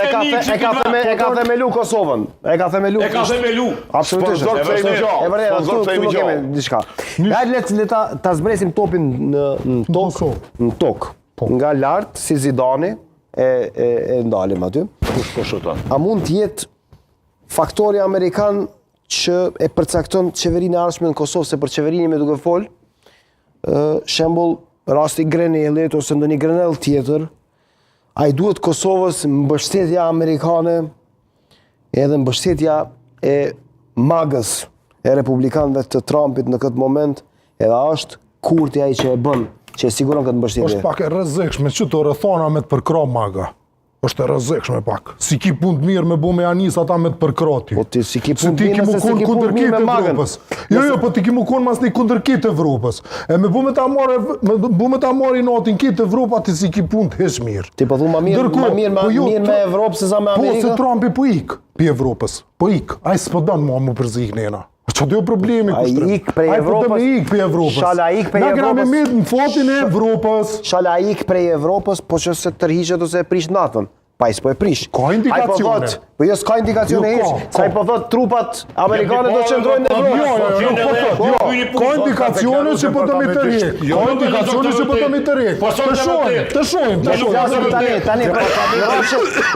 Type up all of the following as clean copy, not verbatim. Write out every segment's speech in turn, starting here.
E ka themelu Kosovën. E ka themelu. Absolutisht. E vërtet, këtu nuk kemi diçka. Hajde le ta zbresim topin në tokë. Nga lart si Zidani e ndalim aty. A mund të jetë faktori amerikan që e përcakton qeverinë e ardhshme në Kosovë, se për qeverinë me duke fol, shembull rasti Grenelit ose ndonjë Grenell tjetër, ai duhet Kosovës mbështetja amerikane edhe mbështetja e magës e republikanëve të Trumpit në këtë moment, edhe është Kurti ai që e bën, që e siguron këtë mbështetje. Është pak e rrezikshme që të rrethona me të përkra maga. Është e rrezikshme pak. Si ki punë të mirë me bu me anis ata me të përkrati. Po ti si ki punë të mirë nëse si ki punë të mirë me magën. Jo, po ti ki mu konë mas një kundërkit Evropës. E me bu me ta mori natin kit Evropa ti si ki punë të hesh mirë. Ti po thu ma mirë me Evropë se sa me Amerikë? Po se Trumpi po ik pi Evropës. Po ik. Ai s'po don mua mu përzik nena. Që do problemi kushtrim? Ai ik prej Evropës. Shala ik prej Evropës. Na kena me mit në fotin e Evropës. Shala ik prej Evropës, po që se tërhiqet ose e prish natën. Pa i s'po e prish. Ka indikacione. Po jo s'ka indikacione hiç. Sa i po thot trupat amerikane do qëndrojnë në Evropë. Jo. Ka indikacione që po do mi tërhiq. Ka indikacione që po do mi tërhiq. Të shohim. Tani.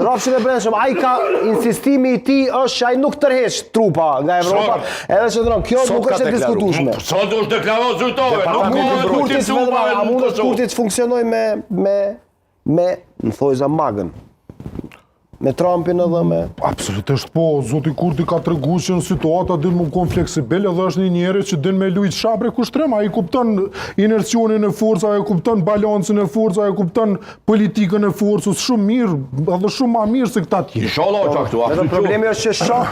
Rrafshin e brendshëm, ai ka insistimi i tij është që ai nuk tërheq trupa nga Evropa, edhe qëndron. Kjo nuk është e diskutueshme. Sot është deklaruar zyrtare, A mund Kurti të funksionojë me në thojza magën? Me Trumpin edhe me... Absolutisht po, zoti Kurti ka tregu që në situata din më konë fleksibil edhe është një njeri që din me lujt shapre kushtrim, a i kupton inercionin e forca, a i kupton balancin e forca, a i kupton politikën e forcës shumë mirë, edhe shumë ma mirë se këta tjerë. Inshallah, problemi është që shahu